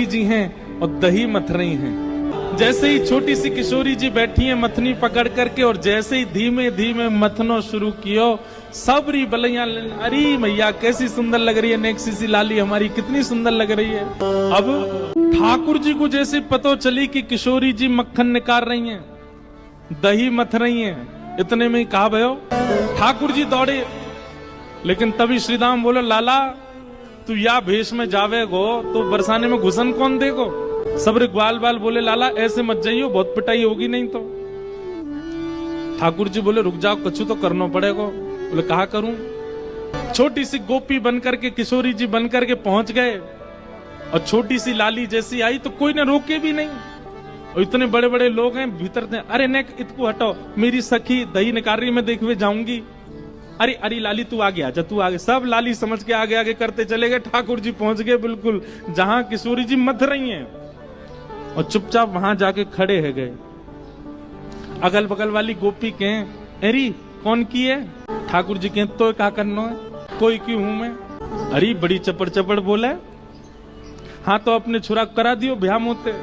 जी हैं और दही मथ रही हैं। जैसे ही छोटी सी किशोरी जी बैठी हैं मथनी पकड़ करके, और जैसे ही धीमे धीमे मथनो शुरू कियो, सबरी बलैया, अरे मैया कैसी सुंदर लग रही है नेक्सी सी लाली हमारी, कितनी सुंदर लग रही है। अब ठाकुर जी को जैसे पता चली कि किशोरी जी मक्खन निकाल रही हैं, दही मथ रही हैं, इतने में ही कहा भयो ठाकुर जी दौड़े। लेकिन तभी श्रीदाम बोले, लाला तू या भेष में जावे गो तो बरसाने में घुसन कौन देगो। सबरे ग्वाल बाल बोले, लाला ऐसे मत जाइयो, बहुत पिटाई होगी नहीं तो। ठाकुर जी बोले, रुक जाओ, कछु तो करना पड़ेगा। बोले, कहा करूं। छोटी सी गोपी बनकर के, किशोरी जी बनकर के पहुंच गए, और छोटी सी लाली जैसी आई तो कोई ने रोके भी नहीं। और इतने बड़े बड़े लोग हैं भीतर थे, अरे नेक इतको हटो, मेरी सखी दही निकाल रही, मैं देखवे जाऊंगी। अरे अरे लाली तू आगे आजा, तू आगे। सब लाली समझ के आगे आगे करते चले गए। ठाकुर जी पहुंच गए बिल्कुल जहां किशोरी जी मथ रही हैं, और चुपचाप वहां जाके खड़े है गए। अगल बगल वाली गोपी कहें, अरे कौन की है। ठाकुर जी कहें, तो क्या करना है, कोई की हूं मैं। अरे बड़ी चपड़ चपड़ बोले, हाँ तो अपने छुरा करा दियो ब्याह मोते।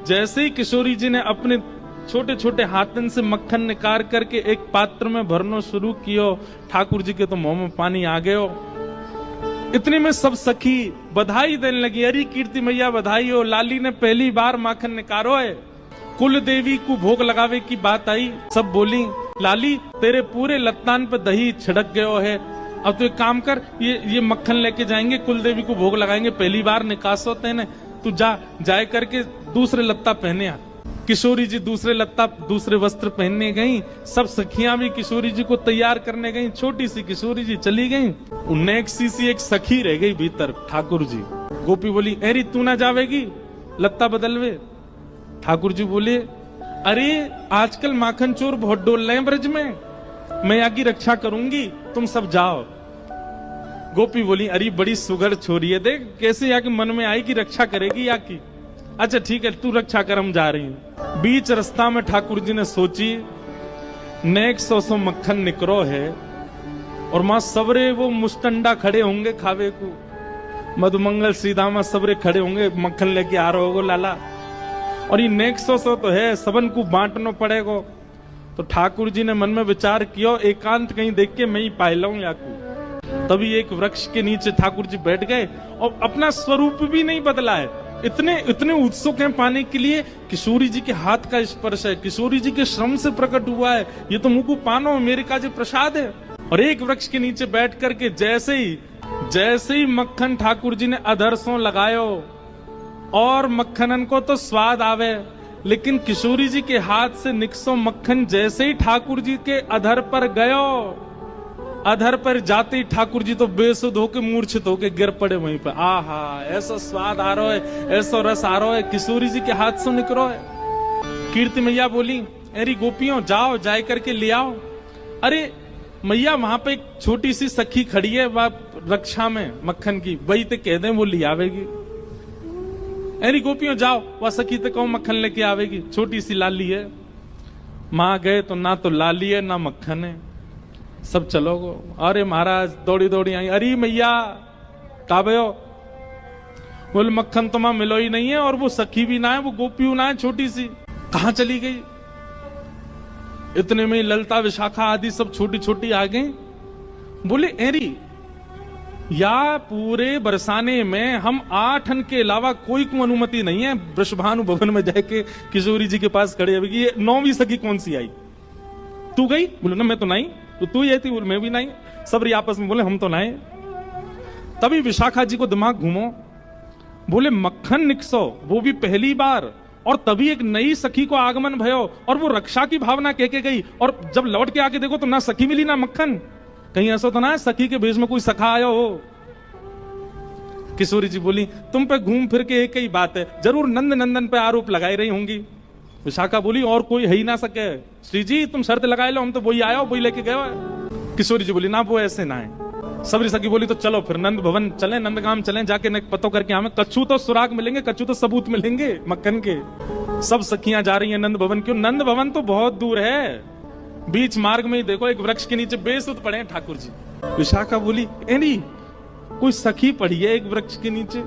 जैसे ही किशोरी जी ने अपने छोटे छोटे हाथन से मक्खन निकाल करके एक पात्र में भरना शुरू कियो, ठाकुर जी के तो मुंह में पानी आ गयो। इतने में सब सखी बधाई देने लगी, अरे कीर्ति मैया बधाई हो, लाली ने पहली बार माखन निकारो है। कुल देवी को भोग लगावे की बात आई, सब बोली, लाली तेरे पूरे लत्तान पे दही छिड़क गयो है, अब तो एक काम कर, ये मक्खन लेके जाएंगे, कुल देवी को भोग लगाएंगे, पहली बार निकास होते हैं, तू जाए करके दूसरे लत्ता पहने आ। किशोरी जी दूसरे लत्ता, दूसरे वस्त्र पहनने गई। सब सखियां भी किशोरी जी को तैयार करने गई। छोटी सी किशोरी जी चली गई, उन्हें एक सी एक सखी रह गई भीतर। ठाकुर जी, गोपी बोली, अरे तू ना जावेगी लत्ता बदलवे। ठाकुर जी बोले, अरे आजकल माखन चोर बहुत डोल रहे हैं ब्रज में, मैं यहाँ की रक्षा करूंगी, तुम सब जाओ। गोपी बोली, अरे बड़ी सुगर छोरी है, देख कैसे यहाँ के मन में आई कि रक्षा करेगी यहाँ की। अच्छा ठीक है, तू रक्षा कर, हम जा रही हूं। बीच रास्ता में ठाकुर जी ने सोची, नेक 100 मक्खन निकरो है, और मां सबरे वो मुस्टंडा खड़े होंगे खावे को, मधुमंगल श्रीदामा सबरे खड़े होंगे, मक्खन लेके आ रहे होगो लाला, और ये नेक 100 तो है, सबन को बांटना पड़ेगा। तो ठाकुर जी ने मन में विचार किया, एकांत कहीं देख के मैं ही पाए लाऊं याकू। तभी एक वृक्ष के नीचे ठाकुर जी बैठ गए, और अपना स्वरूप भी नहीं बदला है, इतने उत्सुक हैं पाने के लिए। किशोरी जी के हाथ का स्पर्श है, किशोरी जी के श्रम से प्रकट हुआ है, ये तो मुझको पानो मेरे का जो प्रसाद है। और एक वृक्ष के नीचे बैठ करके जैसे ही मक्खन ठाकुर जी ने अधरसों लगायो, और मक्खनन को तो स्वाद आवे, लेकिन किशोरी जी के हाथ से निकसो मक्खन जैसे ही ठाकुर जी के अधर पर गयो, अधर पर जाते ही ठाकुर जी तो बेसुध होके मूर्छित होके गिर पड़े वहीं पर। आहा, ऐसा स्वाद आ रहा है, ऐसा रस आ रहा है, किशोरी जी के हाथ से निकलो है। कीर्ति मैया बोली, अरे गोपियों जाओ, जाए करके ले आओ। अरे मैया वहां पे एक छोटी सी सखी खड़ी है, वह रक्षा में मक्खन की, वही तो कह दे वो ले आवेगी। अरे गोपियों जाओ, वह सखी तो कहो मक्खन लेके आवेगी, छोटी सी लाली है। मां गए तो ना तो लाली है ना मक्खन है, सब चलो गो। अरे महाराज दौड़ी दौड़ी आई, अरे मैया काबयो, बोल मक्खन तो मां मिलो ही नहीं है, और वो सखी भी ना है, वो गोपी ना है, छोटी सी कहां चली गई। इतने में ललता विशाखा आदि सब छोटी छोटी आ गई। बोले, एरी या पूरे बरसाने में हम 8 के अलावा कोई को अनुमति नहीं है वृषभानु भवन में जाके किशोरी जी के पास खड़े। अभी ये 9वीं सखी कौन सी आई, तू गई? बोले ना मैं तो नहीं, तो तू ही आई थी? बोले मैं भी नहीं। सब आपस में बोले हम तो नहीं। तभी विशाखा जी को दिमाग घूमो, बोले मक्खन निकसो, वो भी पहली बार, और तभी एक नई सखी को आगमन भयो, और वो रक्षा की भावना कह के गई, और जब लौट के आके देखो तो ना सखी मिली ना मक्खन। कहीं ऐसा तो ना है सखी के भेष में कोई सखा आया हो। किशोरी जी बोली, तुम पे घूम फिर के एक ही बात है, जरूर नंद नंदन पे आरोप लगाई रही होंगी। विशाखा बोली, और कोई है ही ना सके। श्री जी तुम शर्त लगाए लो, हम तो वही आया, वही लेके गए। किशोरी जी बोली, ना वो ऐसे ना है। सबरी सखी बोली, तो चलो फिर नंद भवन चलें, नंदगाम चलें, जाके पतो करके हमें कच्छू तो सुराग मिलेंगे, कच्छू तो सबूत मिलेंगे मक्खन के। सब सखियां जा रही हैं नंद भवन। क्यों? नंद भवन तो बहुत दूर है, बीच मार्ग में ही देखो एक वृक्ष के नीचे बेसुध पड़े हैं ठाकुर जी। विशाखा बोली, एनी कोई सखी पड़ी है एक वृक्ष के नीचे?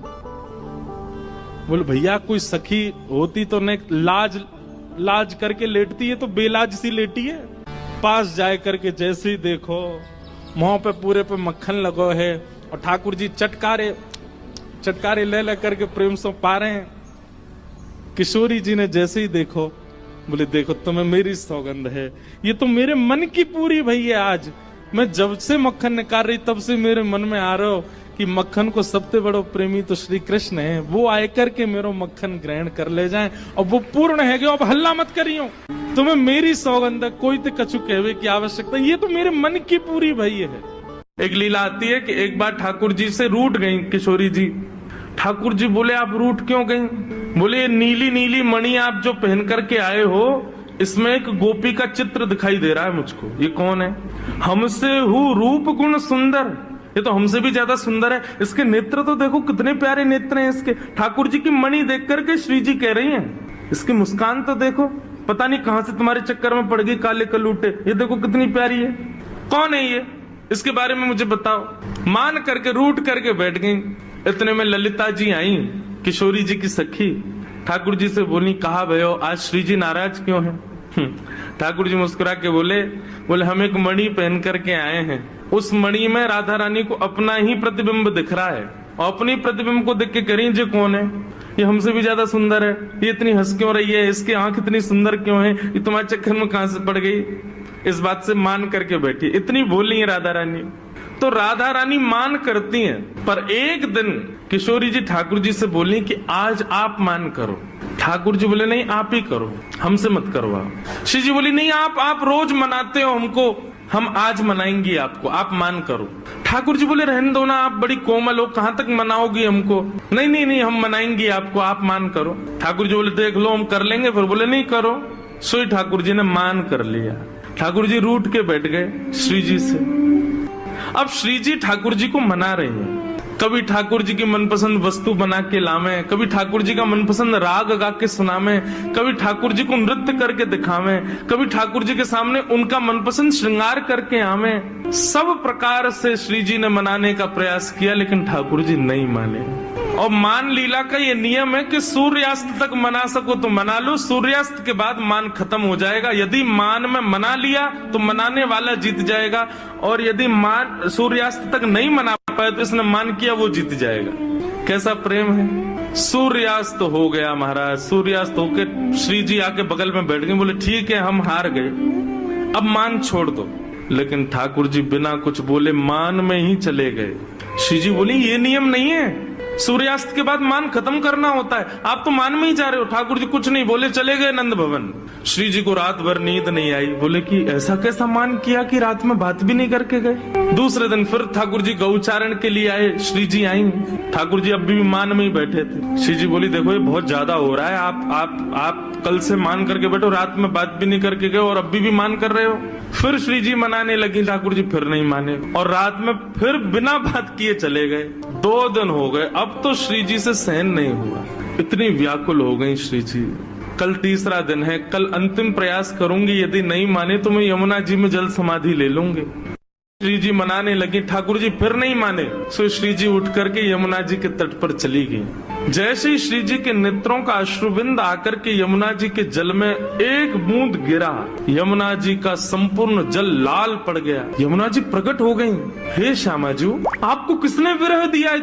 बोले भैया कोई सखी होती तो ने लाज करके लेटती है, तो बेलाज सी लेटी है। पास जाए करके जैसे ही देखो मुंह पे पूरे पे मक्खन लगो है, और ठाकुर जी चटकारे ले करके प्रेम से पा रहे हैं। किशोरी जी ने जैसे ही देखो, बोले देखो तुम्हें मेरी सौगंध है, ये तो मेरे मन की पूरी भैया। आज मैं जब से मक्खन निकाल रही तब से मेरे मन में आ रहा हो कि मक्खन को सबसे बड़ो प्रेमी तो श्री कृष्ण है, वो आए करके मेरो मक्खन ग्रहण कर ले जाएं, और वो पूर्ण है कि अब हल्ला मत करियो, तुम्हें मेरी सौगंध है, कोई तो कछु कहवे की आवश्यकता, ये तो मेरे मन की पूरी भैया है। एक लीला आती है कि एक बार ठाकुर जी से रूठ गई किशोरी जी। ठाकुर जी बोले आप रूठ क्यों गई? बोले नीली नीली मणि आप जो पहन करके आए हो, इसमें एक गोपी का चित्र दिखाई दे रहा है मुझको, ये कौन है? हमसे हूँ रूप गुण सुंदर, ये तो हमसे भी ज्यादा सुंदर है, इसके नेत्र तो देखो कितने प्यारे नेत्र हैं इसके। ठाकुर जी की मणि देख करके श्री जी कह रही हैं, इसकी मुस्कान तो देखो, पता नहीं कहां से तुम्हारे चक्कर में पड़ गई काले कलूटे, ये देखो कितनी प्यारी है, कौन है ये, इसके बारे में मुझे बताओ। मान करके रूठ करके बैठ गई। इतने में ललिता जी आई, किशोरी जी की सखी, ठाकुर जी से बोली कहा भयो आज श्री जी नाराज क्यों हैं? ठाकुर जी मुस्कुरा के बोले हम एक मणि पहन करके आए हैं, उस मणि में राधा रानी को अपना ही प्रतिबिंब दिख रहा है, और अपनी प्रतिबिंब को देख के करी जो कौन है, ये हमसे भी ज्यादा सुंदर है, ये इतनी हंस क्यों रही है, इसकी आंख इतनी सुंदर क्यों है, ये तुम्हारे चक्कर में कहां से पड़ गई? इस बात से मान करके बैठी। इतनी बोली है राधा रानी, तो राधा रानी मान करती हैं। पर एक दिन किशोरी जी ठाकुर जी से बोली कि आज आप मान करो। ठाकुर जी बोले नहीं आप ही करो, हमसे मत करवाओ। श्री जी बोली नहीं आप रोज मनाते हो हमको, हम आज मनाएंगे आपको, आप मान करो। ठाकुर जी बोले रहने दो ना, आप बड़ी कोमल हो, कहां तक मनाओगी हमको? नहीं हम मनाएंगे आपको, आप मान करो। ठाकुर जी बोले देख लो हम कर लेंगे, फिर बोले नहीं करो। सोई ठाकुर जी ने मान कर लिया। ठाकुर जी रूठ के बैठ गए श्री जी से। अब श्री जी ठाकुर जी को मना रहे हैं, कभी ठाकुर जी की मनपसंद वस्तु बना के लावे, कभी ठाकुर जी का मनपसंद राग गा के सुनावे, कभी ठाकुर जी को नृत्य करके दिखावे, कभी ठाकुर जी के सामने उनका मनपसंद श्रृंगार करके आवे। सब प्रकार से श्री जी ने मनाने का प्रयास किया, लेकिन ठाकुर जी नहीं माने। और मान लीला का ये नियम है कि सूर्यास्त तक मना सको तो मना लो, सूर्यास्त के बाद मान खत्म हो जाएगा। यदि मान में मना लिया तो मनाने वाला जीत जाएगा, और यदि मान सूर्यास्त तक नहीं मना पाए तो इसने मान किया वो जीत जाएगा। कैसा प्रेम है। सूर्यास्त हो गया महाराज, सूर्यास्त होके श्री जी आके बगल में बैठ गए, बोले ठीक है हम हार गए, अब मान छोड़ दो। लेकिन ठाकुर जी बिना कुछ बोले मान में ही चले गए। श्री जी बोली ये नियम नहीं है, सूर्यास्त के बाद मान खत्म करना होता है, आप तो मान में ही जा रहे हो। ठाकुर जी कुछ नहीं बोले, चले गए नंद भवन। श्री जी को रात भर नींद नहीं आई, बोले कि ऐसा कैसा मान किया कि रात में बात भी नहीं करके गए। दूसरे दिन फिर ठाकुर जी गौचारण के लिए आए, श्री जी आई, ठाकुर जी अब भी मान में ही बैठे थे। श्री जी बोली देखो ये बहुत ज्यादा हो रहा है, आप कल से मान करके बैठो, रात में बात भी नहीं करके गए और अभी भी मान कर रहे हो। फिर श्री जी मनाने लगी, ठाकुर जी फिर नहीं माने, और रात में फिर बिना बात किए चले गए। 2 दिन हो गए, अब तो श्री जी से सहन नहीं हुआ, इतनी व्याकुल हो गई श्री जी। कल तीसरा दिन है, कल अंतिम प्रयास करूंगी, यदि नहीं माने तो मैं यमुना जी में जल समाधि ले लूंगी। श्री जी मनाने लगी, ठाकुर जी फिर नहीं माने, सो श्री जी उठ करके यमुना जी के तट पर चली गई। जैसे ही श्री जी के नेत्रों का अश्रुबिंद आकर के यमुना जी के जल में एक बूंद गिरा, यमुना जी का संपूर्ण जल लाल पड़ गया। यमुना जी प्रकट हो गई, हे श्यामा जी आपको किसने विरह दिया,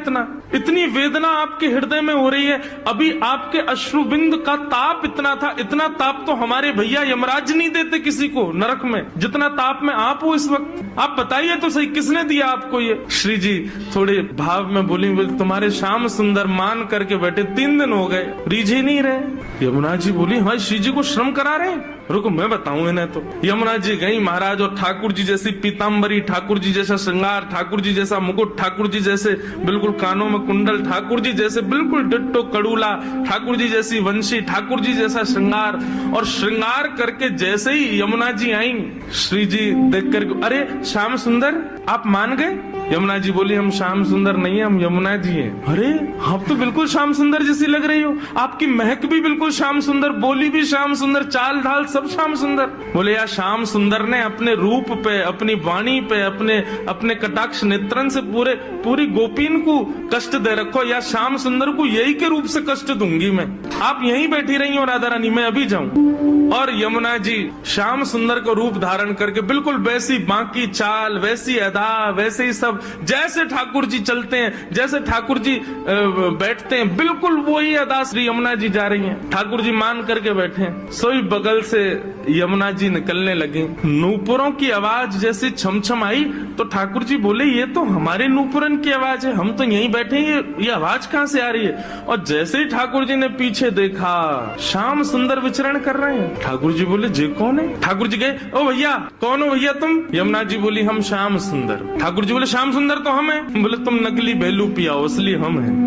इतनी वेदना आपके हृदय में हो रही है, अभी आपके अश्रुबिंद का ताप इतना था, इतना ताप तो हमारे भैया यमराज नहीं देते किसी को नरक में, जितना ताप में आप हो इस वक्त, आप बताइए तो सही किसने दिया आपको ये। श्री जी थोड़े भाव में बोली, तुम्हारे श्याम सुंदर मान करके बैठे 3 दिन हो गए, रीझ ही नहीं रहे। यमुना जी बोली हाँ श्री जी को श्रम करा रहे हैं, रुको मैं बताऊं इन्हें। तो यमुना जी गई महाराज, और ठाकुर जी जैसी पीताम्बरी, ठाकुर जी जैसा श्रृंगार, ठाकुर जी जैसा मुकुट, ठाकुर जी जैसे बिल्कुल कानों में कुंडल, ठाकुर जी जैसे बिल्कुल डिट्टो कड़ूला, ठाकुर जी जैसी वंशी, ठाकुर जी जैसा श्रृंगार। और श्रृंगार करके जैसे ही यमुना जी आई, श्री जी देख कर अरे श्याम सुंदर आप मान गए? यमुना जी बोली हम श्याम सुंदर नहीं है, हम यमुना जी हैं। अरे आप तो बिल्कुल श्याम सुंदर जैसी लग रही हो, आपकी महक भी बिल्कुल श्याम सुंदर, बोली भी श्याम सुंदर, चाल ढाल सब सब श्याम सुंदर। बोले यार श्याम सुंदर ने अपने रूप पे, अपनी वाणी पे, अपने कटाक्ष नेत्रन से पूरी गोपीन को कष्ट दे रखो। या श्याम सुंदर को यही के रूप से कष्ट दूंगी मैं, आप यहीं बैठी रही हो राधा रानी, मैं अभी जाऊं। और यमुना जी श्याम सुंदर को रूप धारण करके बिल्कुल वैसी बाकी चाल, वैसी अदा, वैसे ही सब, जैसे ठाकुर जी चलते हैं, जैसे ठाकुर जी बैठते हैं, बिल्कुल वही अदा श्री यमुना जी जा रही हैं। ठाकुर जी मान करके बैठे हैं। सोई बगल से यमुना जी निकलने लगी। नूपुरों की आवाज जैसे छमछम आई तो ठाकुर जी बोले ये तो हमारे नूपुरन की आवाज है, हम तो यहीं बैठे हैं, ये आवाज कहाँ से आ रही है। और जैसे ही ठाकुर जी ने पीछे देखा, श्याम सुंदर विचरण कर रहे हैं। ठाकुर जी बोले जे कौन है? ठाकुर जी गए, ओ भैया कौन हो भैया तुम? यमुना जी बोली हम श्याम सुंदर। ठाकुर जी बोले श्याम सुंदर तो हम हैं। बोले तुम नकली बेलू पिया हो इसलिए हम हैं।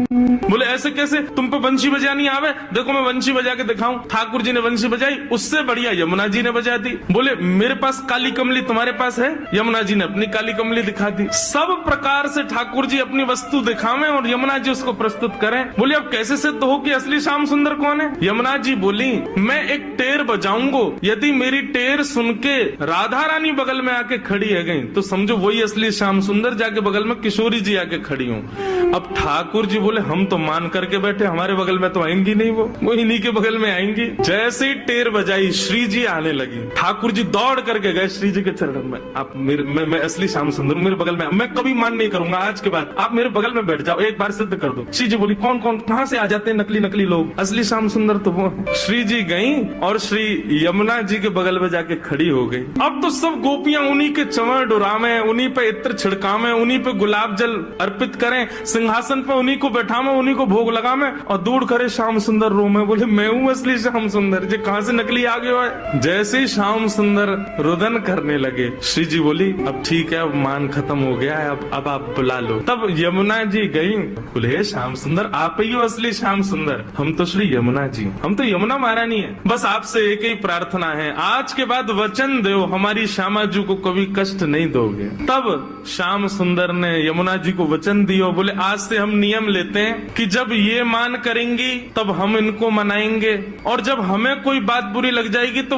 बोले ऐसे कैसे, तुम पे बंशी बजानी आवे? देखो मैं बंशी बजा के दिखाऊं। ठाकुर जी ने बंशी बजाई, उससे बढ़िया यमुना जी ने बजा दी। बोले मेरे पास काली कमली, तुम्हारे पास है? यमुना जी ने अपनी काली कमली दिखा दी। सब प्रकार से ठाकुर जी अपनी वस्तु दिखावें और यमुना जी उसको प्रस्तुत करें। बोले अब कैसे सिद्ध हो कि असली श्याम सुंदर कौन है? यमुना जी बोली मैं एक टेर बजाऊंगो, यदि मेरी टेर सुन के राधा रानी बगल में आके खड़ी है गई तो समझो वही असली श्याम सुंदर, जाके बगल में किशोरी जी आके खड़ी हूँ। अब ठाकुर जी बोले हम तो मान करके बैठे, हमारे बगल में तो आएंगी नहीं, वो इन्हीं के बगल में आएंगी। जैसे ही टेर बजाई श्री जी आने लगी, ठाकुर जी दौड़ करके गए श्री जी के चरणों में। आप मैं असली श्याम सुंदर, मेरे बगल में, मैं कभी मान नहीं करूंगा, आज के बाद आप मेरे बगल में बैठ जाओ, एक बार सिद्ध कर दो। श्री जी बोली कौन कौन कहाँ से आ जाते हैं नकली लोग, असली श्याम सुंदर तो वो। श्री जी गई और श्री यमुना जी के बगल में जाके खड़ी हो गई। अब तो सब गोपियां उन्हीं के चंवर डुरावे, उन्हीं पे इत्र छिड़कावे, उन्हीं पे गुलाब जल अर्पित करें, सिंहासन पे उन्हीं को बैठावे, उन्हीं को भोग लगावे और दूर करे श्याम सुंदर रो में। बोले मैं हूँ असली श्याम सुंदर, जे कहाँ से नकली आ गया है। जैसे ही श्याम सुंदर रुदन करने लगे, श्री जी बोली अब ठीक है, अब मान खत्म हो गया है, अब आप बुला लो। तब यमुना जी गई, बोले श्याम सुंदर आप ही हो असली श्याम सुंदर, हम तो श्री यमुना जी, हम तो यमुना महारानी है, बस आपसे एक ही प्रार्थना है, आज के बाद वचन दो हमारी श्यामा जी को कभी कष्ट नहीं दोगे। तब श्याम सुंदर ने यमुना जी को वचन दिया, बोले आज से हम नियम लेते हैं कि जब ये मान करेंगी तब हम इनको मनाएंगे, और जब हमें कोई बात बुरी लग जाएगी तो